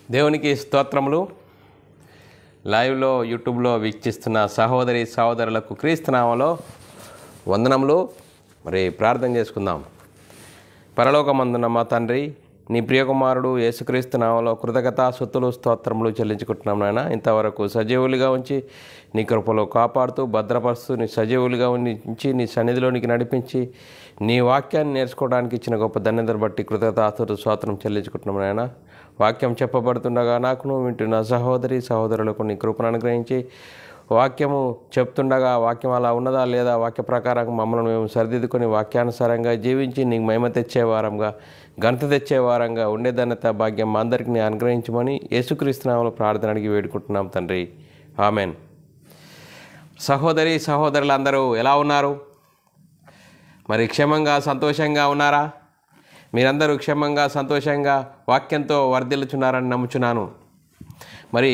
దేవునికి స్తోత్రములు. లైవ్లో యూట్యూబ్లో వీక్షిస్తున్న సహోదరి సహోదరులకు క్రీస్తు నామములో వందనములు. మరి ప్రార్థన చేసుకుందాం. పరలోకమందున్న మా తండ్రి, నీ ప్రియకుమారుడు యేసుక్రీస్తు నామములో కృతజ్ఞత స్తుతులు స్తోత్రములు చెల్లించుకుంటున్నాం నాయన. ఇంతవరకు సజీవులుగా ఉంచి నీ కృపలో కాపాడుతూ భద్రపరుస్తూ నీ సజీవులుగా ఉంచి నీ సన్నిధిలోనికి నడిపించి నీ వాక్యాన్ని నేర్చుకోవడానికి ఇచ్చిన గొప్ప ధన్యతను బట్టి కృతజ్ఞత స్తుతులు స్తోత్రం చెల్లించుకుంటున్నాం నాయన. వాక్యం చెప్పబడుతుండగా నాకును వింటున్న సహోదరి సహోదరులకు నీ కృపను అనుగ్రహించి వాక్యము చెప్తుండగా వాక్యం అలా ఉన్నదా లేదా వాక్య ప్రకారం మమ్మల్ని మేము సరిదిద్దుకొని వాక్యానుసారంగా జీవించి నీకు మహిమ తెచ్చేవారంగా ఘనత తెచ్చేవారంగా ఉండే ధన్యత భాగ్యం మా అందరికీ నీ అనుగ్రహించమని యేసుక్రీస్తు నామములో ప్రార్థన అడిగి వేడుకుంటున్నాం తండ్రి. ఆమెన్. సహోదరి సహోదరులందరూ ఎలా ఉన్నారు? మరి క్షేమంగా సంతోషంగా ఉన్నారా? మీరందరూ క్షేమంగా సంతోషంగా వాక్యంతో వర్ధిల్లుచున్నారని నమ్ముచున్నాను. మరి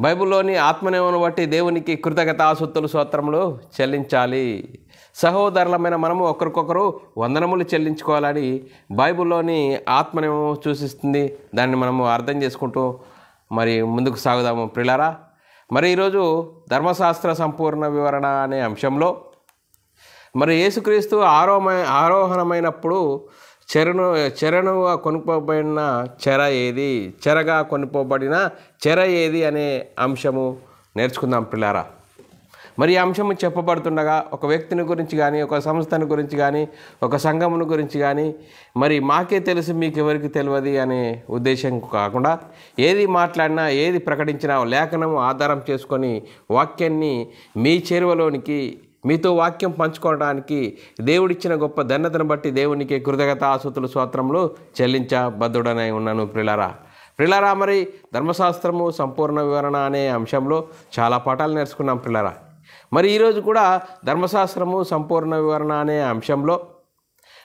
బైబిల్లోని ఆత్మనేమను బట్టి దేవునికి కృతజ్ఞతాస్తుతులు స్తోత్రములు చెల్లించాలి. సహోదరులమైన మనము ఒకరికొకరు వందనములు చెల్లించుకోవాలని బైబిల్లోని ఆత్మనేమో సూచిస్తుంది. దాన్ని మనము అర్థం చేసుకుంటూ మరి ముందుకు సాగుదాము ప్రియులారా. మరి ఈరోజు ధర్మశాస్త్ర సంపూర్ణ వివరణ అనే అంశంలో మరి యేసుక్రీస్తు ఆరోహణమైనప్పుడు చెరనుగా కొనుక్కోబడిన చెర ఏది, చెరగా కొనుక్కోబడిన చెర ఏది అనే అంశము నేర్చుకుందాం పిల్లారా. మరి ఈ అంశము చెప్పబడుతుండగా ఒక వ్యక్తిని గురించి కానీ, ఒక సంస్థను గురించి కానీ, ఒక సంఘమును గురించి కానీ, మరి మాకే తెలుసు మీకు ఎవరికి తెలియదు అనే ఉద్దేశం కాకుండా ఏది మాట్లాడినా ఏది ప్రకటించినా లేఖనం ఆధారం చేసుకొని వాక్యాన్ని మీ చేరువలోనికి మీతో వాక్యం పంచుకోవడానికి దేవుడిచ్చిన గొప్ప ధన్యతను బట్టి దేవునికి కృతజ్ఞతాస్తుతులు స్తోత్రములు చెల్లించబద్ధుడనై ఉన్నాను ప్రియులారా. మరి ధర్మశాస్త్రము సంపూర్ణ వివరణ అనే అంశంలో చాలా పాఠాలు నేర్చుకున్నాం ప్రియులారా. మరి ఈరోజు కూడా ధర్మశాస్త్రము సంపూర్ణ వివరణ అనే అంశంలో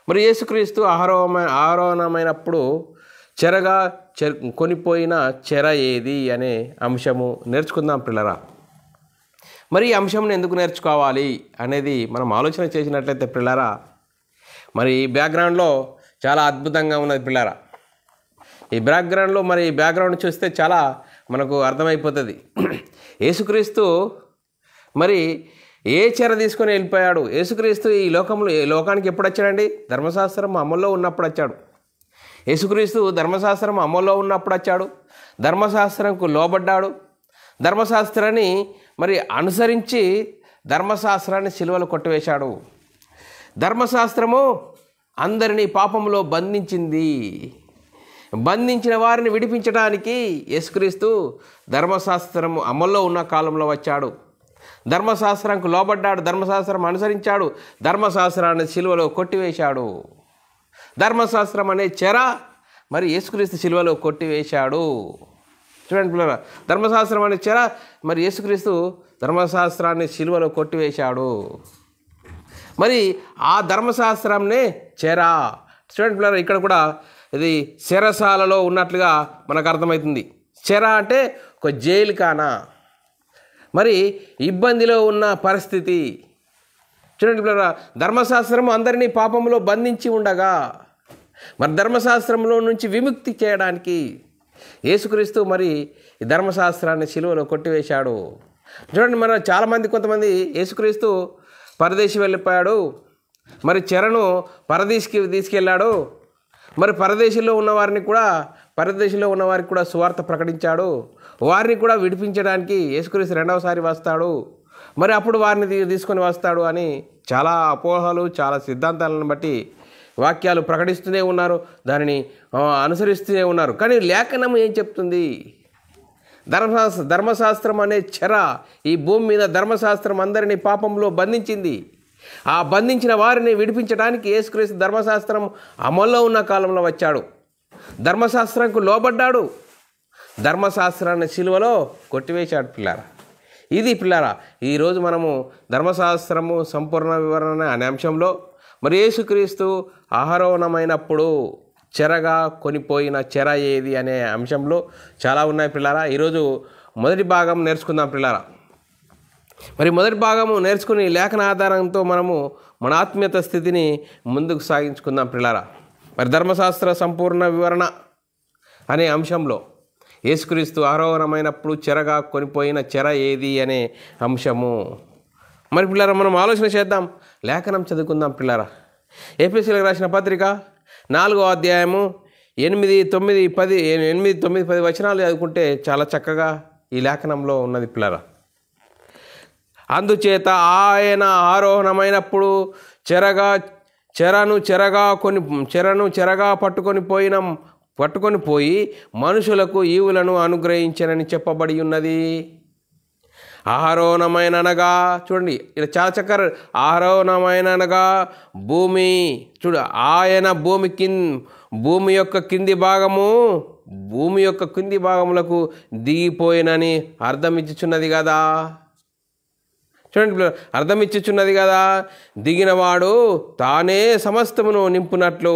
మరి యేసుక్రీస్తు ఆరోహణమైనప్పుడు చెరగా కొనిపోయిన చెర ఏది అనే అంశము నేర్చుకుందాం ప్రియులారా. మరి ఈ అంశంను ఎందుకు నేర్చుకోవాలి అనేది మనం ఆలోచన చేసినట్లయితే పిల్లారా, మరి ఈ బ్యాక్గ్రౌండ్లో చాలా అద్భుతంగా ఉన్నది పిల్లారా. ఈ బ్యాక్గ్రౌండ్ చూస్తే చాలా మనకు అర్థమైపోతుంది. యేసుక్రీస్తు మరి ఏ చెర తీసుకొని వెళ్ళిపోయాడు? యేసుక్రీస్తు ఈ లోకానికి ఎప్పుడు వచ్చాడండి? ధర్మశాస్త్రం అమల్లో ఉన్నప్పుడు వచ్చాడు. యేసుక్రీస్తు ధర్మశాస్త్రం అమల్లో ఉన్నప్పుడు వచ్చాడు. ధర్మశాస్త్రంకు లోబడ్డాడు. ధర్మశాస్త్రాన్ని మరి అనుసరించి ధర్మశాస్త్రాన్ని సిలువలో కొట్టివేశాడు. ధర్మశాస్త్రము అందరినీ పాపంలో బంధించిన వారిని విడిపించడానికి యేసుక్రీస్తు ధర్మశాస్త్రము అమల్లో ఉన్న కాలంలో వచ్చాడు. ధర్మశాస్త్రంకు లోబడ్డాడు. ధర్మశాస్త్రం అనుసరించాడు. ధర్మశాస్త్రాన్ని సిలువలో కొట్టివేశాడు. ధర్మశాస్త్రం అనే చెర మరి యేసుక్రీస్తు సిలువలో కొట్టివేశాడు. చూడండి పిల్లరా, ధర్మశాస్త్రం అనే చెర మరి యేసుక్రీస్తు ధర్మశాస్త్రాన్ని సిలువలో కొట్టివేశాడు. మరి ఆ ధర్మశాస్త్రంనే చెర. చూడండి పిల్లరా, ఇక్కడ కూడా ఇది చెరసాలలో ఉన్నట్లుగా మనకు అర్థమవుతుంది. చెర అంటే ఒక జైలు కానా, మరి ఇబ్బందిలో ఉన్న పరిస్థితి. చూడండి పిల్లరా, ధర్మశాస్త్రం అందరినీ పాపంలో బంధించి ఉండగా మరి ధర్మశాస్త్రంలో నుంచి విముక్తి చేయడానికి యేసుక్రీస్తు మరి ఈ ధర్మశాస్త్రాన్ని సిలువలో కొట్టివేశాడు. చూడండి, మన కొంతమంది యేసుక్రీస్తు పరదేశి వెళ్ళిపోయాడు, మరి చెరను పరదేశికి తీసుకెళ్ళాడు, మరి పరదేశంలో ఉన్నవారికి కూడా సువార్త ప్రకటించాడు, వారిని కూడా విడిపించడానికి యేసుక్రీస్తు రెండవసారి వస్తాడు, మరి అప్పుడు వారిని తీసుకొని వస్తాడు అని చాలా అపోహలు, చాలా సిద్ధాంతాలను బట్టి వాక్యాలు ప్రకటిస్తూనే ఉన్నారు, దానిని అనుసరిస్తూనే ఉన్నారు. కానీ లేఖనం ఏం చెప్తుంది? ధర్మశాస్త్రం అనే చెర ఈ భూమి మీద ధర్మశాస్త్రం అందరినీ పాపంలో బంధించింది. ఆ బంధించిన వారిని విడిపించడానికి యేసుక్రీస్తు ధర్మశాస్త్రం అమల్లో ఉన్న కాలంలో వచ్చాడు. ధర్మశాస్త్రంకు లోబడ్డాడు. ధర్మశాస్త్రాన్ని సిలువలో కొట్టివేశాడు పిల్లారా. ఇది పిల్లారా, ఈరోజు మనము ధర్మశాస్త్రము సంపూర్ణ వివరణ అనే అంశంలో మరి యేసుక్రీస్తు ఆరోహణమైనప్పుడు చెరగా కొనిపోయిన చెర ఏది అనే అంశంలో చాలా ఉన్నాయి పిల్లారా. ఈరోజు మొదటి భాగం నేర్చుకుందాం పిల్లారా. మరి మొదటి భాగము నేర్చుకుని లేఖన ఆధారంతో మనము మన ఆత్మీయత స్థితిని ముందుకు సాగించుకుందాం పిల్లారా. మరి ధర్మశాస్త్ర సంపూర్ణ వివరణ అనే అంశంలో యేసుక్రీస్తు ఆరోహణమైనప్పుడు చెరగా కొనిపోయిన చెర ఏది అనే అంశము. మరి పిల్లారా మనం ఆలోచన చేద్దాం, లేఖనం చదువుకుందాం పిల్లారా. ఎఫెసీయులకు రాసిన పత్రిక 4వ అధ్యాయము 8, 9, 10 వచనాలు చదువుకుంటే చాలా చక్కగా ఈ లేఖనంలో ఉన్నది పిల్లారా. అందుచేత ఆయన ఆరోహణమైనప్పుడు చెరను చెరగా పట్టుకొని పోయి మనుషులకు ఈవులను అనుగ్రహించనని చెప్పబడి ఉన్నది. ఆరోహణమైన అనగా చూడండి, ఇలా చాలా చక్కగా ఆరోహణమైన అనగా భూమి ఆయన భూమి యొక్క కింది భాగములకు దిగిపోయినని అర్థం ఇచ్చుచున్నది కదా. చూడండి, అర్థం ఇచ్చుచున్నది కదా. దిగినవాడు తానే సమస్తమును నింపునట్లు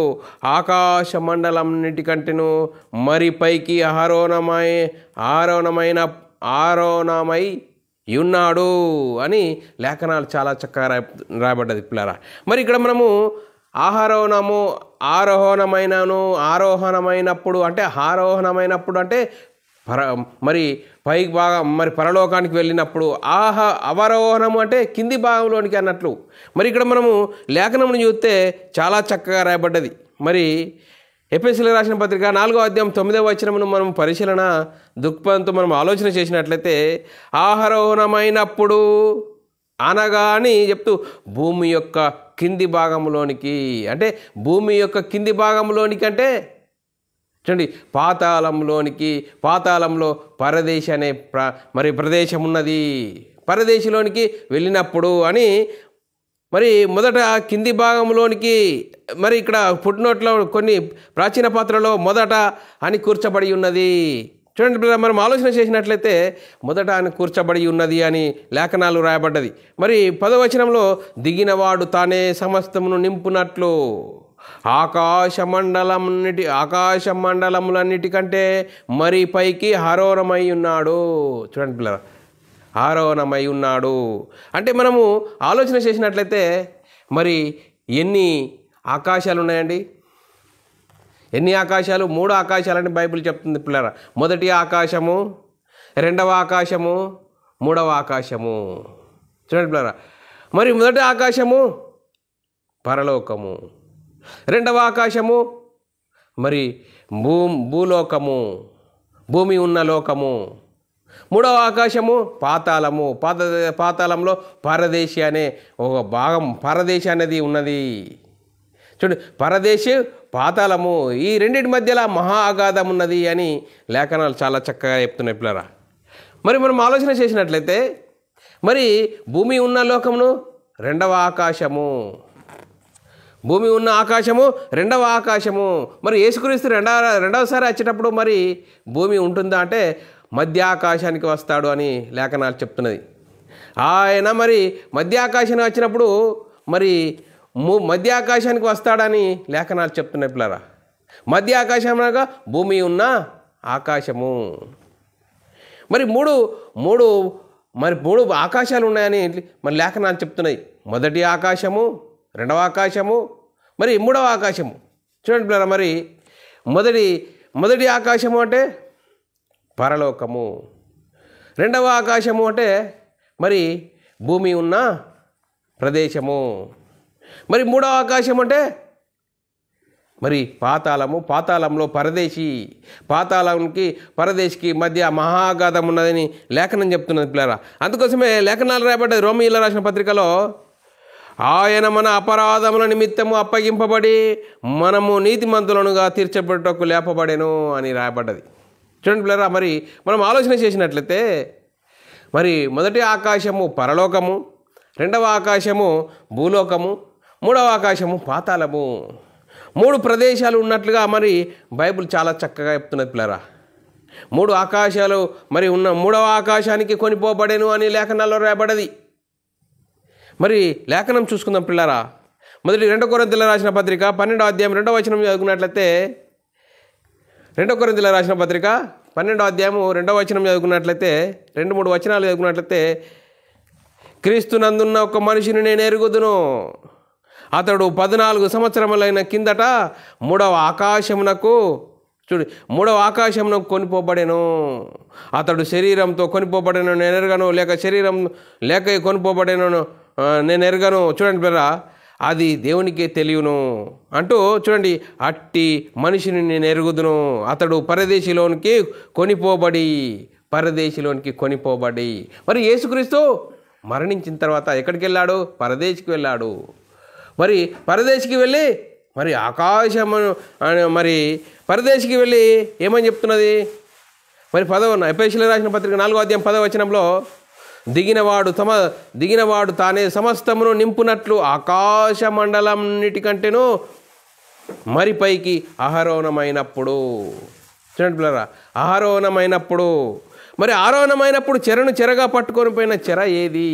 ఆకాశ మండలంన్నిటికంటేను మరి పైకి ఆరోహణమై ఉన్నాడు అని లేఖనాలు చాలా చక్కగా రాయబడ్డది పిల్లారా. మరి ఇక్కడ మనము ఆరోహణమైనప్పుడు అంటే మరి పైకి మరి పరలోకానికి వెళ్ళినప్పుడు అవరోహణము అంటే కింది భాగంలోనికి అన్నట్లు. మరి ఇక్కడ మనము లేఖనమును చూస్తే చాలా చక్కగా రాయబడ్డది. మరి ఎఫెసీయులకు రాసిన పత్రిక 4వ అధ్యాయం 9వ వచనమును మనం పరిశీలన దృక్పథంతో మనం ఆలోచన చేసినట్లయితే ఆరోహణమైనప్పుడు అనగా అని చెప్తూ భూమి యొక్క కింది భాగంలోనికి అంటే చూడండి పాతాళంలో పరదేశి అనే మరి ప్రదేశం ఉన్నది. పరదేశిలోనికి వెళ్ళినప్పుడు అని మరి మొదట కింది భాగంలోనికి మరి ఇక్కడ ఫుట్నోట్లో కొన్ని ప్రాచీన పాత్రలో మొదట అని కూర్చబడి ఉన్నది. చూడండి మనం ఆలోచన చేసినట్లయితే మొదట అని కూర్చబడి ఉన్నది అని లేఖనాలు రాయబడ్డది. మరి 10వ వచనంలో దిగినవాడు తానే సమస్తమును నింపునట్లు ఆకాశ మండలములన్నిటికంటే మరి పైకి ఆరోహణమై ఉన్నాడు. చూడండి పిల్లరా, ఆరోహణమై ఉన్నాడు అంటే మనము ఆలోచన చేసినట్లయితే మరి ఎన్ని ఆకాశాలు ఉన్నాయండి? ఎన్ని ఆకాశాలు? 3 ఆకాశాలని బైబిల్ చెప్తుంది పిల్లరా. మొదటి ఆకాశము, రెండవ ఆకాశము, మూడవ ఆకాశము. చూడండి పిల్లరా, మరి మొదటి ఆకాశము పరలోకము, రెండవ ఆకాశము మరి భూలోకము, భూమి ఉన్న లోకము, మూడవ ఆకాశము పాతాళము. పాతాళంలో పరదేశి అనే ఒక భాగం, పరదేశి అనేది ఉన్నది. చూడండి, పరదేశి పాతాళము ఈ రెండింటి మధ్యలో మహా అగాధం ఉన్నది అని లేఖనాలు చాలా చక్కగా చెప్తున్నాయి పిల్లరా. మరి మనం ఆలోచన చేసినట్లయితే మరి భూమి ఉన్న లోకమును రెండవ ఆకాశము, భూమి ఉన్న ఆకాశము రెండవ ఆకాశము. మరి యేసుక్రీస్తు రెండవసారి వచ్చేటప్పుడు మరి భూమి ఉంటుందా అంటే మధ్య ఆకాశానికి వస్తాడు అని లేఖనాలు చెప్తున్నది. ఆయన మరి మధ్య ఆకాశానికి వచ్చినప్పుడు మరి మధ్య ఆకాశానికి వస్తాడని లేఖనాలు చెప్తున్నాయి పిల్లరా. మధ్య ఆకాశం అనగా భూమి ఉన్న ఆకాశము. మరి మూడు ఆకాశాలు ఉన్నాయని మరి లేఖనాలు చెప్తున్నాయి. మొదటి ఆకాశము, రెండవ ఆకాశము, మరి మూడవ ఆకాశము. చూడండి పిల్లరా, మరి మొదటి ఆకాశము అంటే పరలోకము, రెండవ ఆకాశము అంటే మరి భూమి ఉన్న ప్రదేశము, మరి మూడవ ఆకాశం అంటే మరి పాతాళము. పాతాళంలో పరదేశి, పాతాళంకి పరదేశికి మధ్య మహాగాధం ఉన్నదని లేఖనం చెప్తున్నది పిల్లరా. అందుకోసమే లేఖనాలు రాయబడ్డది రోమీయులకు రాసిన పత్రికలో ఆయన మన అపరాధముల నిమిత్తము అప్పగింపబడి మనము నీతిమంతులనుగా తీర్చబడుటకు లేపబడెను అని రాయబడ్డది. చూడండి పిల్లరా, మరి మనం ఆలోచన చేసినట్లయితే మరి మొదటి ఆకాశము పరలోకము, రెండవ ఆకాశము భూలోకము, మూడవ ఆకాశము పాతాళము. 3 ప్రదేశాలు ఉన్నట్లుగా మరి బైబిల్ చాలా చక్కగా చెప్తున్నది పిల్లరా. 3 ఆకాశాలు మరి ఉన్న మూడవ ఆకాశానికి కొనిపోబడెను అని లేఖనాల్లో రాయబడ్డది. మరి లేఖనం చూసుకుందాం పిల్లరా. మొదటి 2 కొరింథీయులకు రాసిన పత్రిక 12వ అధ్యాయం 2వ వచనం చదువుకున్నట్లయితే 2 కొరింథీయులకు రాసిన పత్రిక 12వ అధ్యాయము 2వ వచనం చదువుకున్నట్లయితే 2-3 వచనాలు చదువుకున్నట్లయితే క్రీస్తునందున్న ఒక మనిషిని నేను ఎరుగుదును, అతడు 14 సంవత్సరములైన కిందట మూడవ ఆకాశమునకు కొనిపోబడెను. అతడు శరీరంతో కొనిపోబడెను నేను ఎరగను, లేక శరీరం లేక కొనిపోబడెను నేను ఎరగను. చూడండి పిల్లరా, అది దేవునికే తెలియను అంటూ చూడండి, అట్టి మనిషిని నేను ఎరుగుదును, అతడు పరదేశిలోనికి కొనిపోబడి. మరి యేసుక్రీస్తు మరణించిన తర్వాత ఎక్కడికి వెళ్ళాడు? పరదేశికి వెళ్ళాడు. మరి పరదేశికి వెళ్ళి మరి ఆకాశము మరి పరదేశికి వెళ్ళి ఏమని చెప్తున్నది? మరి ఎఫెసీయులకు రాసిన పత్రిక 4వ అధ్యాయం 10వ వచనంలో దిగినవాడు తానే సమస్తమును నింపునట్లు ఆకాశ మండలంన్నిటికంటేను మరి పైకి ఆరోహణమైనప్పుడు. చూడండి పిల్లరా, ఆరోహణమైనప్పుడు చెరను చెరగా పట్టుకొని పోయిన చెర ఏది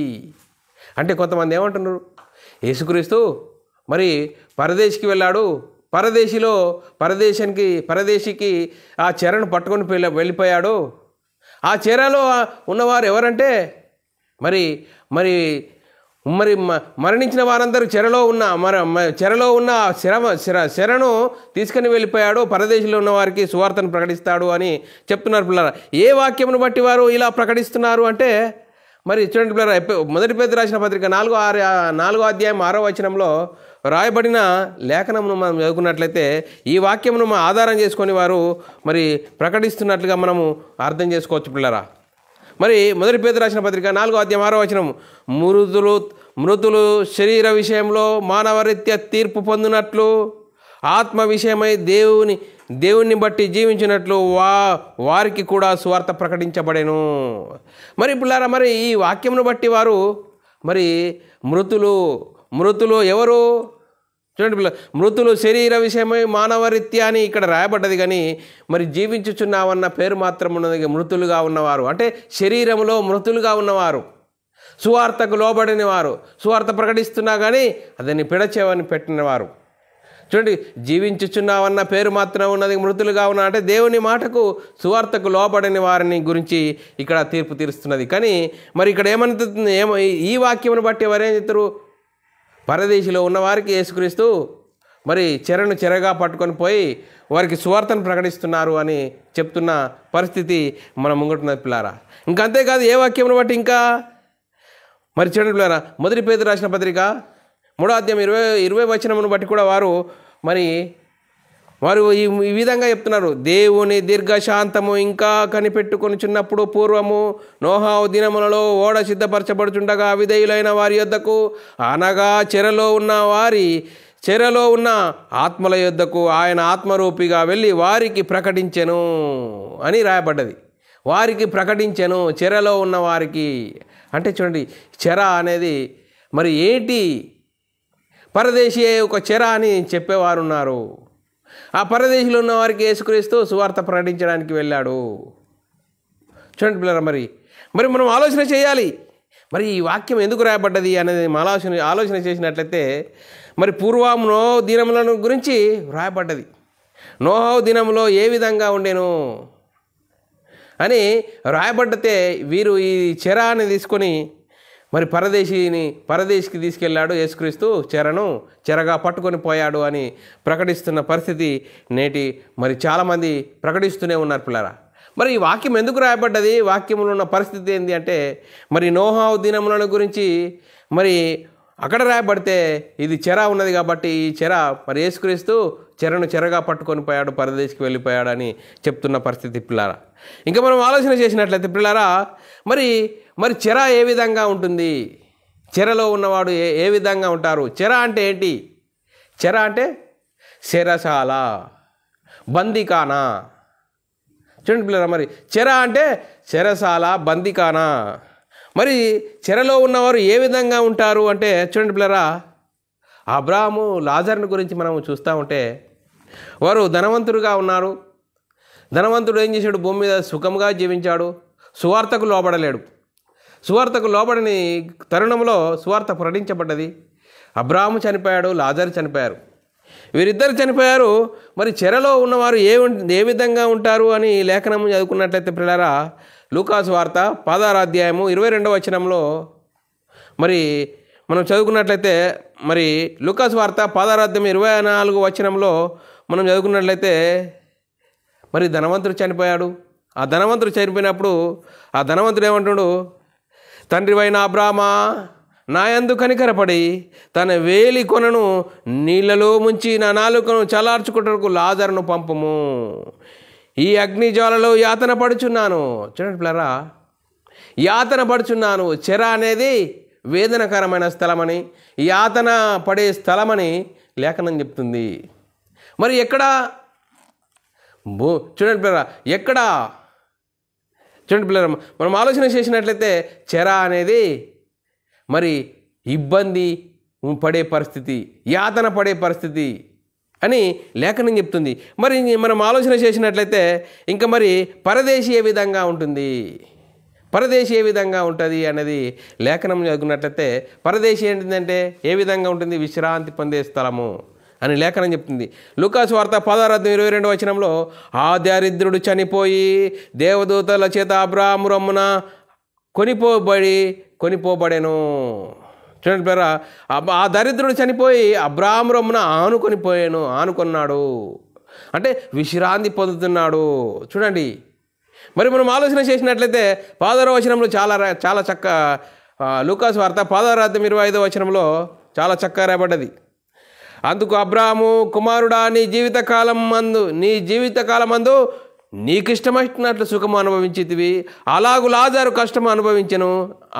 అంటే, కొంతమంది ఏమంటున్నారు, యేసుక్రీస్తు మరి పరదేశికి వెళ్ళాడు, పరదేశికి ఆ చెరను పట్టుకొని వెళ్ళిపోయాడు. ఆ చెరలో ఉన్నవారు ఎవరంటే మరి మరణించిన వారందరూ చెరలో ఉన్న శరను తీసుకుని వెళ్ళిపోయాడు, పరదేశంలో ఉన్న వారికి సువార్తను ప్రకటిస్తాడు అని చెప్తున్నారు పిల్లరా. ఏ వాక్యమును బట్టి వారు ఇలా ప్రకటిస్తున్నారు అంటే, మరి చూడండి పిల్లరా, మొదటి పేతురు రాసిన పత్రిక 4వ అధ్యాయం 6వ వచనంలో రాయబడిన లేఖనమును మనం చదువుకున్నట్లయితే ఈ వాక్యమును ఆధారం చేసుకొని వారు మరి ప్రకటిస్తున్నట్లుగా మనము అర్థం చేసుకోవచ్చు పిల్లరా. మరి మొదటి పేతురు రాసిన పత్రిక 4వ అధ్యాయం 6వ వచనం, మృతులు శరీర విషయంలో మానవరీత్యా తీర్పు పొందినట్లు ఆత్మ విషయమై దేవుని బట్టి జీవించినట్లు వారికి కూడా సువార్త ప్రకటించబడెను. మరి పిల్లారా, మరి ఈ వాక్యమును బట్టి వారు మరి మృతులు ఎవరు? చూడండి పిల్ల, మృతులు శరీర విషయమై మానవరీత్యా అని ఇక్కడ రాయబడ్డది, కానీ మరి జీవించుచున్నావన్న పేరు మాత్రం ఉన్నది మృతులుగా ఉన్నవారు. అంటే శరీరంలో మృతులుగా ఉన్నవారు, సువార్తకు లోబడిన వారు, సువార్త ప్రకటిస్తున్నా కానీ అదని పిడచేవని పెట్టినవారు. చూడండి, జీవించుచున్నావన్న పేరు మాత్రం ఉన్నది మృతులుగా ఉన్నా అంటే దేవుని మాటకు సువార్తకు లోబడిన వారిని గురించి ఇక్కడ తీర్పు తీరుస్తున్నది. కానీ మరి ఇక్కడ ఈ వాక్యమును బట్టి ఎవరేం చెప్తారు? పరదేశిలో ఉన్నవారికి యేసుక్రీస్తు మరి చెరను చెరగా పట్టుకొని పోయి వారికి సువార్తను ప్రకటిస్తున్నారు అని చెప్తున్న పరిస్థితి మనం ముంగటున్నది పిల్లారా. ఇంకా అంతేకాదు, ఏ వాక్యమును బట్టి ఇంకా మరి చూడండి పిల్లారా, మొదటి పేతురు రాసిన పత్రిక 3వ అధ్యాయం 20వ వచనమును బట్టి కూడా వారు ఈ విధంగా చెప్తున్నారు, దేవుని దీర్ఘశాంతము ఇంకా కనిపెట్టుకొనిచున్నప్పుడు పూర్వము నోహావు దినములలో ఓడ సిద్ధపరచబడుచుండగా అవిధేయులైన వారి యొద్దకు, అనగా చెరలో ఉన్న ఆత్మల యొద్దకు ఆయన ఆత్మరూపిగా వెళ్ళి వారికి ప్రకటించెను అని రాయబడ్డది. వారికి ప్రకటించెను, చెరలో ఉన్న వారికి. అంటే చూడండి, చెర అనేది మరి ఏంటి? పరదేశీ ఒక చెర అని చెప్పేవారు ఉన్నారు. ఆ పరదేశంలో ఉన్న వారికి యేసుక్రీస్తు సువార్త ప్రకటించడానికి వెళ్ళాడు. చూడండి పిల్లరా, మరి మనం ఆలోచన చేయాలి. మరి ఈ వాక్యం ఎందుకు రాయబడ్డది అనేది ఆలోచన చేసినట్లయితే, మరి పూర్వం నోహు దినములను గురించి రాయబడ్డది. నోహు దినంలో ఏ విధంగా ఉండేను అని రాయబడ్డతే వీరు ఈ చెరాన్ని తీసుకొని మరి పరదేశికి తీసుకెళ్ళాడు యేసుక్రీస్తు, చెరగా పట్టుకొని పోయాడు అని ప్రకటిస్తున్న పరిస్థితి నేటి మరి చాలామంది ప్రకటిస్తూనే ఉన్నారు పిల్లరా. మరి ఈ వాక్యం ఎందుకు రాయబడ్డది? వాక్యంలో ఉన్న పరిస్థితి ఏంటి అంటే, మరి నోహు దినములను గురించి మరి అక్కడ రాయబడితే ఇది చెర ఉన్నది కాబట్టి ఈ చెర మరి యేసుక్రీస్తు చెరగా పట్టుకొని పోయాడు, పరదేశికి వెళ్ళిపోయాడు అని చెప్తున్న పరిస్థితి పిల్లారా. ఇంకా మనం ఆలోచన చేసినట్లయితే పిల్లారా, మరి చెర ఏ విధంగా ఉంటుంది? చెరలో ఉన్నవాడు ఏ విధంగా ఉంటారు? చెర అంటే ఏంటి? చెర అంటే చెరసాల, బందికానా. చూడండి పిల్లరా, మరి చెర అంటే చెరసాల, బందికానా. మరి చెరలో ఉన్నవారు ఏ విధంగా ఉంటారు అంటే, చూడండి పిల్లరా, అబ్రాహాము లాజరుని గురించి మనం చూస్తూ ఉంటే వారు ధనవంతులుగా ఉన్నారు. ధనవంతుడు ఏం చేశాడు? భూమి మీద సుఖంగా జీవించాడు, సువార్తకు లోబడలేడు. సువార్తకు లోబడని తరుణంలో సువార్త ప్రకటించబడ్డది. అబ్రాహాము చనిపోయాడు, లాజరు చనిపోయారు, వీరిద్దరు చనిపోయారు. మరి చెరలో ఉన్నవారు ఏ విధంగా ఉంటారు అని లేఖనము చదువుకున్నట్లయితే పిల్లరా, లూకాసు వార్త 16వ అధ్యాయము 22వ వచనంలో మరి మనం చదువుకున్నట్లయితే మరి లూకాసు వార్త 16:24 వచనంలో మనం చదువుకున్నట్లయితే మరి ధనవంతుడు చనిపోయాడు. ఆ ధనవంతుడు చనిపోయినప్పుడు ఆ ధనవంతుడు ఏమంటాడు, తండ్రివైన అబ్రామా నా యందు కనికరపడి తన వేలి కొనను నీళ్లలో ముంచి నా నాలుకను చల్లార్చుకుంటకు లాజరును పంపము, ఈ అగ్నిజ్వాలలో యాతన పడుచున్నాను. చూడండి పిల్లరా, యాతన పడుచున్నాను. చెర అనేది వేదనకరమైన స్థలమని, యాతన పడే స్థలమని లేఖనం చెప్తుంది. మరి ఎక్కడా చూడండి పిల్లరా, ఎక్కడా చూడండి పిల్లరా, మనం ఆలోచన చేసినట్లయితే చెర అనేది మరి ఇబ్బంది పడే పరిస్థితి, యాతన పడే పరిస్థితి అని లేఖనం చెప్తుంది. మరి మనం ఆలోచన చేసినట్లయితే ఇంకా మరి పరదేశి ఏ విధంగా ఉంటుంది, పరదేశి ఏ విధంగా ఉంటుంది అనేది లేఖనం చదువుకున్నట్లయితే పరదేశి ఏంటిదంటే ఏ విధంగా ఉంటుంది, విశ్రాంతి పొందే స్థలము అని లేఖనం చెప్తుంది. లూకాసు వార్త 16:22 వచనంలో ఆ దరిద్రుడు చనిపోయి దేవదూతల చేత అబ్రాహాము రొమ్మున కొనిపోబడెను. చూడండి పిల్లరా, ఆ దరిద్రుడు చనిపోయి అబ్రాహాము రొమ్మున ఆనుకున్నాడు అంటే విశ్రాంతి పొందుతున్నాడు. చూడండి, మరి మనం ఆలోచన చేసినట్లయితే 16వ వచనంలో చాలా చక్కగా లూకాసు వార్త 16:25 వచనంలో చాలా చక్కగా రాయబడ్డది. అందుకు అబ్రాహాము, కుమారుడా నీ జీవితకాలం మందు నీకిష్టమైనట్లు సుఖము అనుభవించితివి, అలాగు లాజరు కష్టము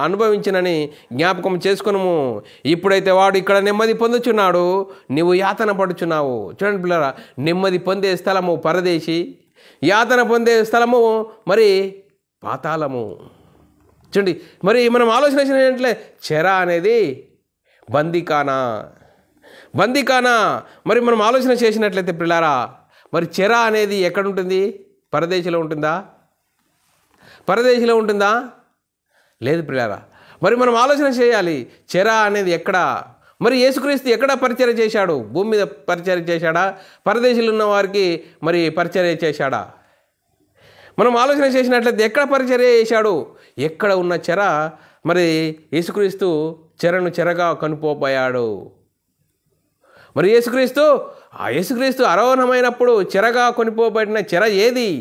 అనుభవించినని జ్ఞాపకం చేసుకును. ఇప్పుడైతే వాడు ఇక్కడ నెమ్మది పొందుచున్నాడు, నీవు యాతన పడుచున్నావు. చూడండి పిల్లరా, నెమ్మది పొందే స్థలము పరదేశి, యాతన పొందే స్థలము మరి పాతాళము. చూడండి, మరి మనం ఆలోచన చేసినట్లే చెర అనేది బందీకానా. మరి మనం ఆలోచన చేసినట్లయితే పిల్లారా, మరి చెర అనేది ఎక్కడుంటుంది, పరదేశిలో ఉంటుందా? లేదు పిల్లారా. మరి మనం ఆలోచన చేయాలి, చెర అనేది ఎక్కడ? మరి యేసుక్రీస్తు ఎక్కడ పరిచర్య చేశాడు? భూమి మీద పరిచర్య చేశాడా, పరదేశీలో ఉన్న వారికి మరి పరిచర్య చేశాడా? మనం ఆలోచన చేసినట్లయితే ఎక్కడ పరిచర్య చేశాడు? ఎక్కడ ఉన్న చెర మరి యేసుక్రీస్తు చెరగా కనుపోయాడు. మరి యేసుక్రీస్తు ఆరోహణమైనప్పుడు చెరగా కొనిపోబడిన చెర ఏది?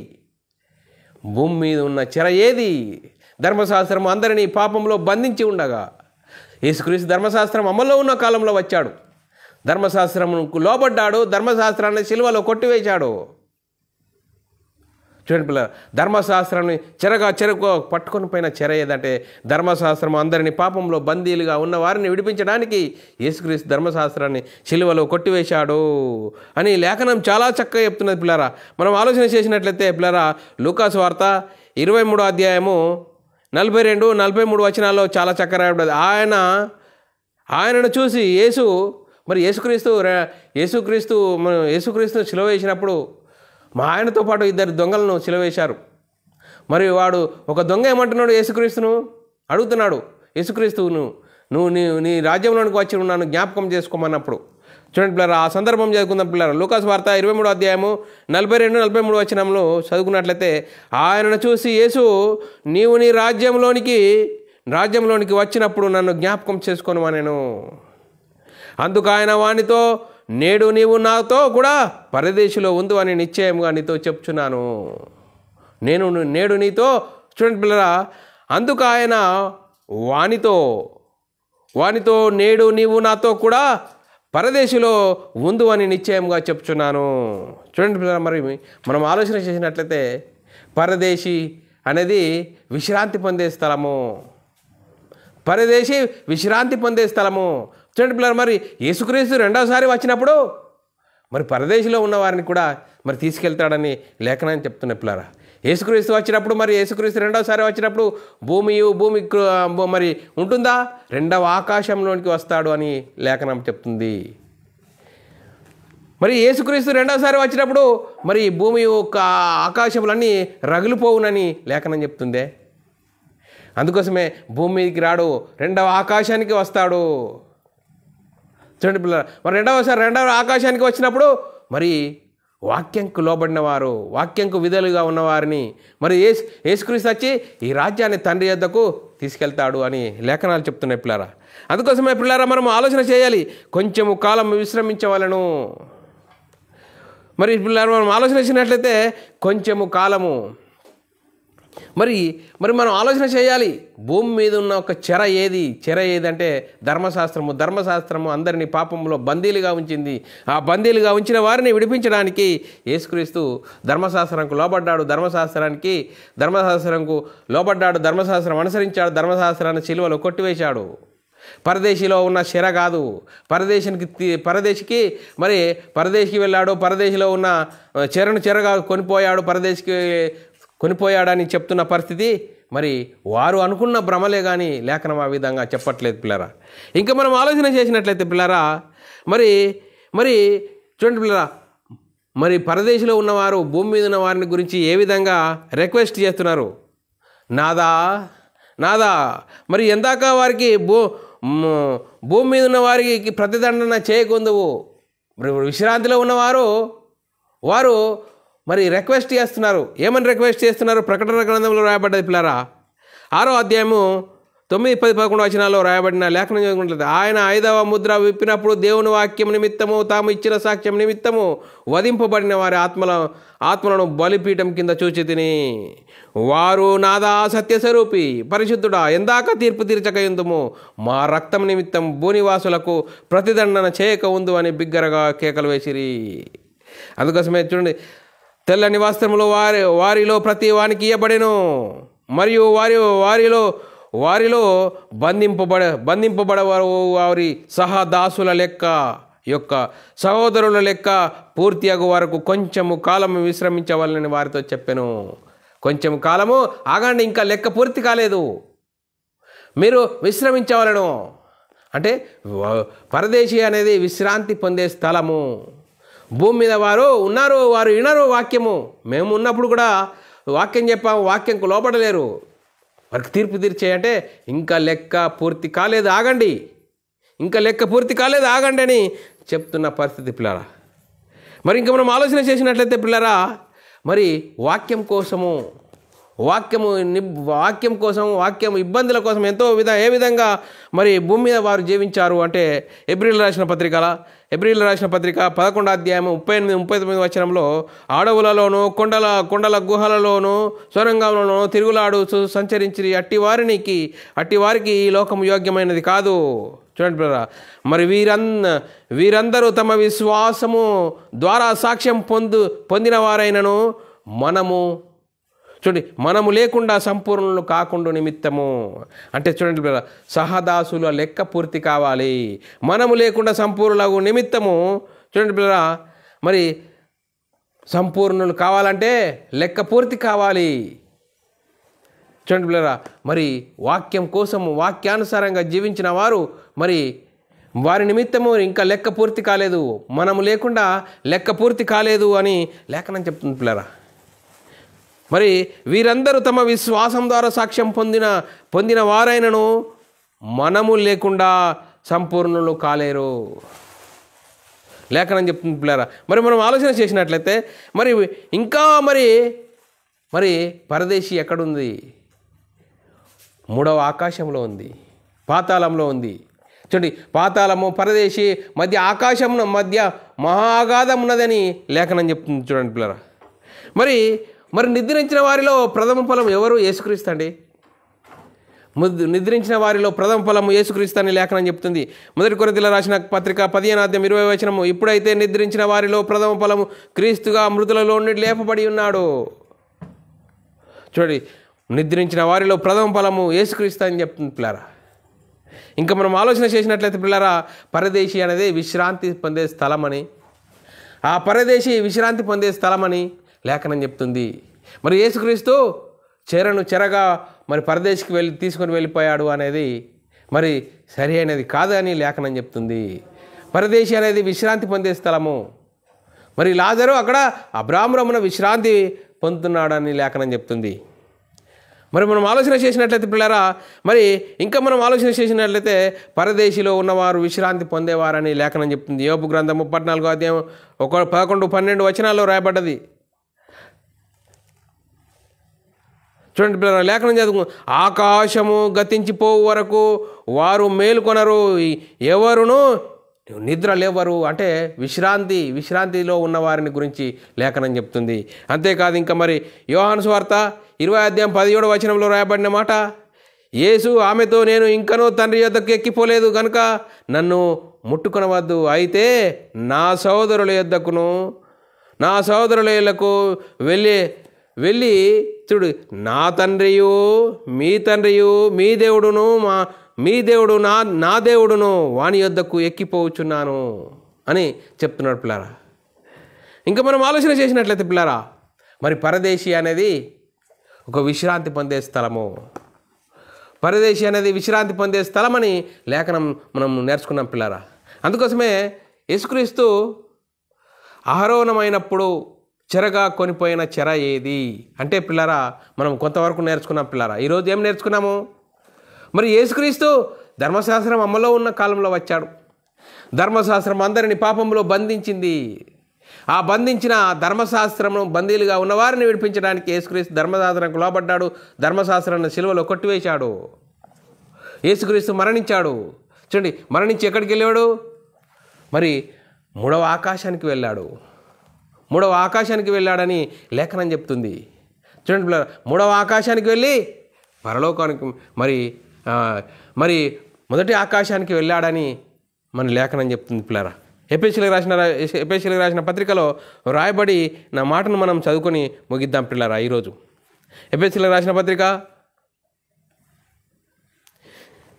భూమి మీద ఉన్న చెర ఏది? ధర్మశాస్త్రం అందరినీ పాపంలో బంధించి ఉండగా యేసుక్రీస్తు ధర్మశాస్త్రం అమల్లో ఉన్న కాలంలో వచ్చాడు, ధర్మశాస్త్రంకు లోబడ్డాడు, ధర్మశాస్త్రాన్ని సిలువలో కొట్టివేశాడు. చూడండి పిల్లలు, ధర్మశాస్త్రాన్ని చెరకు పట్టుకొని పోయిన చెర ఏదంటే ధర్మశాస్త్రం అందరినీ పాపంలో బందీలుగా ఉన్న వారిని విడిపించడానికి యేసుక్రీస్తు ధర్మశాస్త్రాన్ని సిలువలో కొట్టివేశాడు అని లేఖనం చాలా చక్కగా చెప్తున్నది పిల్లరా. మనం ఆలోచన చేసినట్లయితే పిల్లరా, లూకాసు వార్త 23వ అధ్యాయము 42-43 వచనాల్లో చాలా చక్కగా రాయబడ్డది. ఆయనను చూసి యేసుక్రీస్తును సిలువ వేసినప్పుడు మా ఆయనతో పాటు 2 దొంగలను సిలువేశారు. మరి వాడు ఒక దొంగ ఏమంటున్నాడు, యేసుక్రీస్తును అడుగుతున్నాడు, యేసుక్రీస్తును నువ్వు నీ రాజ్యంలోనికి వచ్చి నన్ను జ్ఞాపకం చేసుకోమన్నప్పుడు. చూడండి పిల్లరా, ఆ సందర్భం చదువుకుందాం పిల్లరా. లూకాసు వార్త 23వ అధ్యాయము 42-43 వచనంలో చదువుకున్నట్లయితే ఆయనను చూసి యేసు, నీవు నీ రాజ్యంలోనికి వచ్చినప్పుడు నన్ను జ్ఞాపకం చేసుకోమనెను. అందుకు ఆయన వానితో, నేడు నీవు నాతో కూడా పరదేశిలో ఉందు అని నిశ్చయంగా నీతో చెప్తున్నాను. నేడు నీతో. చూడండి పిల్లరా, అందుకు ఆయన వానితో నేడు నీవు నాతో కూడా పరదేశిలో ఉందు అని నిశ్చయంగా చెప్తున్నాను. చూడండి పిల్లరా, మరి మనం ఆలోచన చేసినట్లయితే పరదేశి అనేది విశ్రాంతి పొందే స్థలము, చూడండి పిల్లలు. మరి యేసుక్రీస్తు రెండవసారి వచ్చినప్పుడు మరి పరదేశిలో ఉన్న వారిని కూడా మరి తీసుకెళ్తాడని లేఖనాన్ని చెప్తున్న పిల్లరా. యేసుక్రీస్తు వచ్చినప్పుడు మరి యేసుక్రీస్తు రెండవసారి వచ్చినప్పుడు భూమి మరి ఉంటుందా? రెండవ ఆకాశంలోనికి వస్తాడు అని లేఖనం చెప్తుంది. మరి యేసుక్రీస్తు రెండవసారి వచ్చినప్పుడు మరి భూమి యొక్క ఆకాశములన్నీ రగిలిపోవునని లేఖనం చెప్తుందే. అందుకోసమే భూమి మీదకి రాడు, రెండవ ఆకాశానికి వస్తాడు. చూడండి పిల్లలు, మరి రెండవ ఆకాశానికి వచ్చినప్పుడు మరి వాక్యంకు లోబడిన వారు, వాక్యంకు విధులుగా ఉన్నవారిని మరి యేసుక్రీస్తు వచ్చి ఈ రాజ్యాన్ని తండ్రి యొద్దకు తీసుకెళ్తాడు అని లేఖనాలు చెప్తున్నాయి పిల్లారా. అందుకోసమే పిల్లారా మనం ఆలోచన చేయాలి, కొంచెము కాలం విశ్రమించవలను. మరి పిల్లారా మనం ఆలోచన చేసినట్లయితే కొంచెము కాలము మరి మనం ఆలోచన చేయాలి. భూమి మీద ఉన్న ఒక చెర ఏది అంటే ధర్మశాస్త్రము అందరినీ పాపంలో బందీలుగా ఉంచింది. ఆ బందీలుగా ఉంచిన వారిని విడిపించడానికి యేసుక్రీస్తు ధర్మశాస్త్రంకు లోబడ్డాడు, ధర్మశాస్త్రంకు లోబడ్డాడు, ధర్మశాస్త్రం అనుసరించాడు, ధర్మశాస్త్రాన్ని సిలువలో కొట్టివేశాడు. పరదేశిలో ఉన్న చెర కాదు, పరదేశికి వెళ్ళాడు, పరదేశిలో ఉన్న చెరగా కొనిపోయాడని చెప్తున్న పరిస్థితి. మరి వారు అనుకున్న భ్రమలే కానీ లేఖనం ఆ విధంగా చెప్పట్లేదు పిల్లరా. ఇంకా మనం ఆలోచన చేసినట్లయితే పిల్లరా మరి చూడండి పిల్లరా, మరి పరదేశిలో ఉన్నవారు భూమి మీద ఉన్న వారిని గురించి ఏ విధంగా రిక్వెస్ట్ చేస్తున్నారు, నాదా మరి ఎందాక వారికి భూమి మీద ఉన్న వారికి ప్రతిదండన చేయకుందువు. విశ్రాంతిలో ఉన్నవారు వారు మరి రిక్వెస్ట్ చేస్తున్నారు. ఏమని రిక్వెస్ట్ చేస్తున్నారు? ప్రకటన గ్రంథంలో రాయబడ్డది పిల్లారా, 6వ అధ్యాయము 9, 10, 11 వచనాల్లో రాయబడిన లేఖనం చదువుకుంటుంది. ఆయన 5వ ముద్ర విప్పినప్పుడు దేవుని వాక్యం నిమిత్తము తాము ఇచ్చిన సాక్ష్యం నిమిత్తము వధింపబడిన వారి ఆత్మలను బలిపీఠం కింద చూచితిని. వారు నాదా సత్యస్వరూపి పరిశుద్ధుడా, ఎందాక తీర్పు తీర్చకయుందుము, మా రక్తం నిమిత్తం భూనివాసులకు ప్రతిదండన చేయక ఉందు అని బిగ్గరగా కేకలు వేసిరి. అందుకోసమే చూడండి, తెల్లని వస్త్రములు వారిలో ప్రతి వానికి ఇయ్యబడెను, మరియు వారిలో బంధింపబడవారు వారి సహదాసుల యొక్క సహోదరుల లెక్క పూర్తి అగు వరకు కొంచెము కాలము విశ్రమించవాలని వారితో చెప్పాను. కొంచెం కాలము ఆగండి, ఇంకా లెక్క పూర్తి కాలేదు, మీరు విశ్రమించవలను. అంటే పరదేశీ అనేది విశ్రాంతి పొందే స్థలము. భూమి మీద వారు ఉన్నారు, వారు వినరు వాక్యము. మేము ఉన్నప్పుడు కూడా వాక్యం చెప్పాము, వాక్యంకు లోపడలేరు. వారికి తీర్పు తీర్చేయంటే ఇంకా లెక్క పూర్తి కాలేదు ఆగండి, ఇంకా లెక్క పూర్తి కాలేదు ఆగండి అని చెప్తున్న పరిస్థితి పిల్లరా. మరి ఇంకా మనం ఆలోచన చేసినట్లయితే పిల్లరా, మరి వాక్యం ఇబ్బందుల కోసం ఏ విధంగా మరి భూమి మీద వారు జీవించారు అంటే ఎబ్రిల్ రాసిన పత్రిక 11వ అధ్యాయం 38-39 వచనంలో, అడవులలోను కొండల గుహలలోను సొరంగంలోనూ తిరుగులాడు సంచరించి అట్టి వారికి ఈ లోకం యోగ్యమైనది కాదు. చూడండి పిల్లరా, మరి వీరందరూ తమ విశ్వాసము ద్వారా సాక్ష్యం పొందిన వారైనను మనము లేకుండా సంపూర్ణులు కాకుండా నిమిత్తము. అంటే చూడండి పిల్లరా, సహదాసుల లెక్క పూర్తి కావాలి, మనము లేకుండా సంపూర్ణులకు నిమిత్తము. చూడండి పిల్లరా, మరి సంపూర్ణులు కావాలంటే లెక్క పూర్తి కావాలి. చూడండి పిల్లరా, మరి వాక్యం కోసము వాక్యానుసారంగా జీవించిన వారు మరి వారి నిమిత్తము ఇంకా లెక్క పూర్తి కాలేదు, మనము లేకుండా లెక్క పూర్తి కాలేదు అని లేఖనం చెప్తుంది పిల్లరా. మరి వీరందరూ తమ విశ్వాసం ద్వారా సాక్ష్యం పొందిన వారైనను మనము లేకుండా సంపూర్ణులు కాలేరు లేఖనం చెప్తుంది పిల్లరా. మరి మనం ఆలోచన చేసినట్లయితే మరి ఇంకా మరి పరదేశీ ఎక్కడుంది? 3వ ఆకాశంలో ఉంది, పాతాళంలో ఉంది. చూడండి, పాతాళము పరదేశీ మధ్య ఆకాశం మధ్య మహాగాధం ఉన్నదని లేఖనం చెప్తుంది. చూడండి పిల్లరా, మరి నిద్రించిన వారిలో ప్రథమ ఫలం ఎవరు? యేసుక్రీస్తు అండి. నిద్రించిన వారిలో ప్రథమ ఫలము యేసుక్రీస్తు అని లేఖనం చెప్తుంది. 1 కొరింథీయుల రాసిన పత్రిక 15వ అధ్యాయం 20వ వచనము, ఇప్పుడైతే నిద్రించిన వారిలో ప్రథమ ఫలము క్రీస్తుగా మృతులలో నుండి లేపబడి ఉన్నాడు. చూడండి, నిద్రించిన వారిలో ప్రథమ ఫలము యేసుక్రీస్తు అని చెప్తుంది పిల్లరా. ఇంకా మనం ఆలోచన చేసినట్లయితే పిల్లరా, పరదేశీ అనేది విశ్రాంతి పొందే స్థలమని, ఆ పరదేశీ విశ్రాంతి పొందే స్థలమని లేఖనం చెప్తుంది. మరి యేసుక్రీస్తు చెరగా మరి పరదేశికి తీసుకొని వెళ్ళిపోయాడు అనేది మరి సరి అయినది కాదు అని లేఖనం చెప్తుంది. పరదేశీ అనేది విశ్రాంతి పొందే స్థలము. మరి లాజరు అక్కడ అబ్రాహామురమున విశ్రాంతి పొందుతున్నాడని లేఖనం చెప్తుంది. మరి మనం ఆలోచన చేసినట్లయితే పిల్లరా, మరి ఇంకా మనం ఆలోచన చేసినట్లయితే పరదేశీలో ఉన్నవారు విశ్రాంతి పొందేవారని లేఖనం చెప్తుంది. యోబు గ్రంథం 34వ అధ్యాయం 11-12 వచనాల్లో రాయబడ్డది. చూడండి పిల్లలు, లేఖనం చదువు, ఆకాశము గతించిపోవు వరకు వారు మేలుకొనరు, ఎవరును నిద్ర లేవరు. అంటే విశ్రాంతిలో ఉన్న వారిని గురించి లేఖనం చెప్తుంది. అంతేకాదు, ఇంకా మరి యోహాను సువార్త 20:17 రాయబడిన మాట, యేసు ఆమెతో, నేను ఇంకనూ తండ్రి యొద్దకు ఎక్కిపోలేదు కనుక నన్ను ముట్టుకొనవద్దు, అయితే నా సహోదరుల యొద్దకును నా సహోదరుల ఇళ్లకు వెళ్ళి చూడు, నా తండ్రియు మీ తండ్రియు మీ దేవుడును మీ దేవుడు నా దేవుడును వాని యొద్దకు ఎక్కిపోవచ్చున్నాను అని చెప్తున్నాడు పిల్లారా. ఇంకా మనం ఆలోచన చేసినట్లయితే పిల్లారా, మరి పరదేశి అనేది ఒక విశ్రాంతి పొందే స్థలము. పరదేశి అనేది విశ్రాంతి పొందే స్థలం అని లేఖనం మనం నేర్చుకున్నాం పిల్లారా. అందుకోసమే యేసుక్రీస్తు ఆరోహణమైనప్పుడు చెరగా కొనిపోయిన చెర ఏది అంటే పిల్లారా, మనం కొంతవరకు నేర్చుకున్నాం పిల్లారా. ఈరోజు ఏం నేర్చుకున్నాము? మరి యేసుక్రీస్తు ధర్మశాస్త్రం అమల్లో ఉన్న కాలంలో వచ్చాడు. ధర్మశాస్త్రం అందరిని పాపంలో బంధించింది. ఆ బంధించిన ధర్మశాస్త్రము బందీలుగా ఉన్నవారిని విడిపించడానికి యేసుక్రీస్తు ధర్మశాస్త్రానికి లోబడ్డాడు. ధర్మశాస్త్రాన్ని సిలువలో కొట్టివేశాడు. యేసుక్రీస్తు మరణించాడు. చూడండి, మరణించి ఎక్కడికి వెళ్ళాడు? మరి 3వ ఆకాశానికి వెళ్ళాడు. 3వ ఆకాశానికి వెళ్ళాడని లేఖనం చెప్తుంది. చూడండి, 3వ ఆకాశానికి వెళ్ళి పరలోకానికి మరి మొదటి ఆకాశానికి వెళ్ళాడని మన లేఖనం చెప్తుంది పిల్లరా. ఎఫెసీయులకు రాసిన పత్రికలో రాయబడి నా మాటను మనం చదువుకొని ముగిద్దాం పిల్లరా. ఈరోజు ఎఫెసీయులకు రాసిన పత్రిక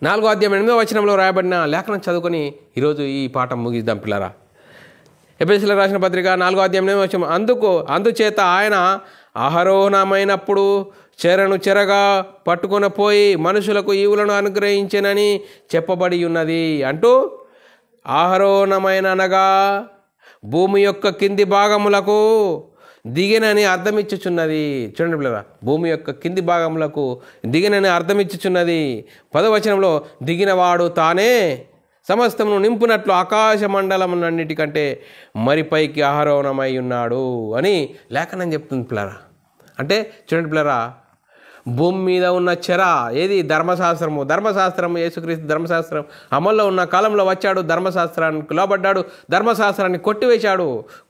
4:8 రాయబడిన లేఖనం చదువుకొని ఈరోజు ఈ పాఠం ముగిద్దాం పిల్లరా. ఎఫెసీయులకు రాసిన పత్రిక 4:8 అందుచేత ఆయన ఆరోహణమైనప్పుడు చెరగా పట్టుకొని పోయి మనుషులకు ఈవులను అనుగ్రహించెనని చెప్పబడి ఉన్నది అంటూ, ఆరోహణమైన అనగా భూమి యొక్క కింది భాగములకు దిగినని అర్థమిచ్చుచున్నది. చూడండి పిల్లరా, భూమి యొక్క కింది భాగములకు దిగినని అర్థమిచ్చుచున్నది. 10వ వచనంలో, దిగినవాడు తానే సమస్తమును నింపునట్లు ఆకాశ మండలమునన్నిటికంటే మరి పైకి ఆరోహణమై ఉన్నాడు అని లేఖనం చెప్తుంది పిల్లరా. అంటే చూడండి పిల్లరా, భూమి మీద ఉన్న చెర ఏది? ధర్మశాస్త్రము. యేసుక్రీస్తు ధర్మశాస్త్రం అమల్లో ఉన్న కాలంలో వచ్చాడు. ధర్మశాస్త్రానికి లోబడ్డాడు. ధర్మశాస్త్రాన్ని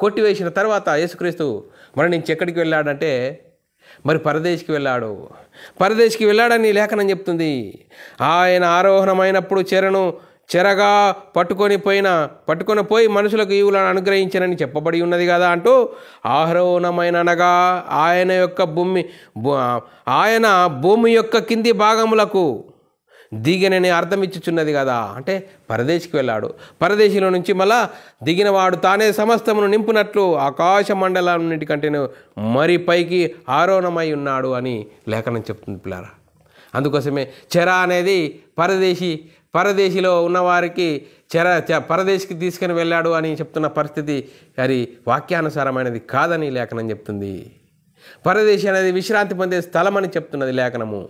కొట్టివేసిన తర్వాత యేసుక్రీస్తు మరణించి ఎక్కడికి వెళ్ళాడంటే మరి పరదేశికి వెళ్ళాడని లేఖనం చెప్తుంది. ఆయన ఆరోహణమైనప్పుడు చెరగా పట్టుకొని పోయి మనుషులకు ఈవులను అనుగ్రహించనని చెప్పబడి ఉన్నది కదా అంటూ, ఆరోహణమైన అనగా ఆయన భూమి యొక్క కింది భాగములకు దిగినని అర్థమిచ్చుచున్నది కదా. అంటే పరదేశికి వెళ్ళాడు. పరదేశిలో నుంచి మళ్ళా దిగినవాడు తానే సమస్తమును నింపునట్లు ఆకాశ మండలాన్నిటికంటే మరి పైకి ఆరోహణమై ఉన్నాడు అని లేఖనం చెప్తుంది పిల్లారా. అందుకోసమే చెర అనేది పరదేశిలో ఉన్నవారికి పరదేశికి తీసుకుని వెళ్ళాడు అని చెప్తున్న పరిస్థితి అది వాక్యానుసారమైనది కాదని లేఖనం చెప్తుంది. పరదేశి అనేది విశ్రాంతి పొందే స్థలం అని చెప్తున్నది లేఖనము.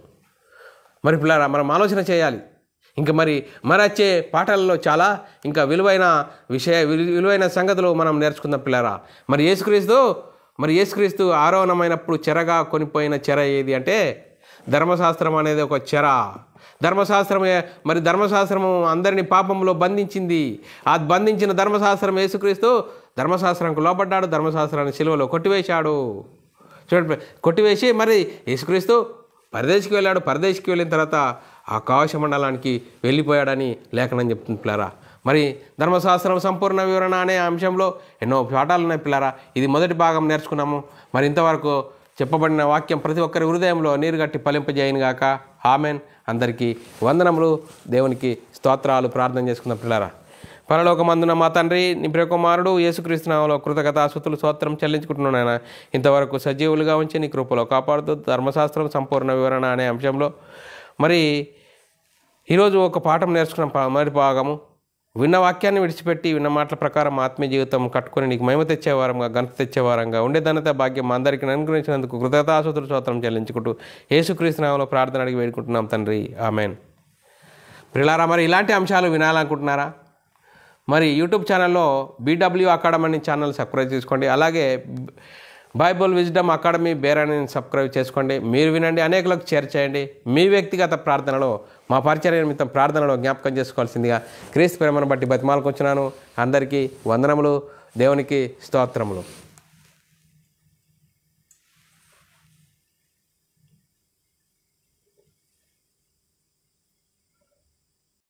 మరి పిల్లరా, మనం ఆలోచన చేయాలి. ఇంకా మరి వచ్చే పాఠాలలో చాలా ఇంకా విలువైన సంగతులు మనం నేర్చుకుందాం పిల్లరా. మరి యేసుక్రీస్తు ఆరోహణమైనప్పుడు చెరగా కొనిపోయిన చెర ఏది అంటే ధర్మశాస్త్రం అనేది ఒక చెర. ధర్మశాస్త్రము అందరినీ పాపంలో బంధించింది. ఆ బంధించిన ధర్మశాస్త్రం యేసుక్రీస్తు ధర్మశాస్త్రానికి లోబడ్డాడు. ధర్మశాస్త్రాన్ని సిలువలో కొట్టివేశాడు. చూడండి, కొట్టివేసి మరి యేసుక్రీస్తు పరదేశికి వెళ్ళాడు. పరదేశికి వెళ్ళిన తర్వాత ఆకాశ మండలానికి వెళ్ళిపోయాడని లేఖనం చెప్తుంది పిల్లారా. మరి ధర్మశాస్త్రం సంపూర్ణ వివరణ అనే అంశంలో ఎన్నో పాఠాలు ఉన్నాయి పిల్లారా. ఇది మొదటి భాగం నేర్చుకున్నాము. మరి ఇంతవరకు చెప్పబడిన వాక్యం ప్రతి ఒక్కరి హృదయంలో నీరుగట్టి ఫలింపజేయనుగాక. ఆమెన్. అందరికీ వందనములు. దేవునికి స్తోత్రాలు. ప్రార్థన చేసుకున్న పిల్లారా. పరలోకమందున మా తండ్రి, నీ ప్రియకుమారుడు యేసుక్రీస్తు నామములో కృతజ్ఞతాస్తుతులు స్తోత్రం చెల్లించుకుంటున్నాను నాయన. ఇంతవరకు సజీవులుగా ఉంచి నీ కృపలో కాపాడుతూ ధర్మశాస్త్రం సంపూర్ణ వివరణ అనే అంశంలో మరి ఈరోజు ఒక పాఠం నేర్చుకున్న మొదటి భాగము, విన్న వాక్యాన్ని విడిచిపెట్టి విన్న మాటల ప్రకారం ఆత్మీయ జీవితం కట్టుకొని నీకు మహిమ తెచ్చేవారంగా, ఘనత తెచ్చేవారంగా ఉండే ధన్యత భాగ్యం అందరికీ అనుగ్రహించినందుకు కృతజ్ఞతాస్తుతులు స్తోత్రం చెల్లించుకుంటూ యేసుక్రీస్తు నామములో ప్రార్థన అడిగి వేడుకుంటున్నాం తండ్రి. ఆమెన్. ప్రియులారా, మరి ఇలాంటి అంశాలు వినాలనుకుంటున్నారా? మరి యూట్యూబ్ ఛానల్లో BW అకాడమీ ఛానల్ సబ్స్క్రైబ్ చేసుకోండి. అలాగే బైబుల్ విజ్డమ్ అకాడమీ బేరాన్ని సబ్స్క్రైబ్ చేసుకోండి. మీరు వినండి, అనేకులకు షేర్ చేయండి. మీ వ్యక్తిగత ప్రార్థనలో మా పరిచర్య నిమిత్తం ప్రార్థనలో జ్ఞాపకం చేసుకోవాల్సిందిగా క్రీస్తు ప్రేమను బట్టి బతిమాలకొచ్చున్నాను. అందరికీ వందనములు. దేవునికి స్తోత్రములు.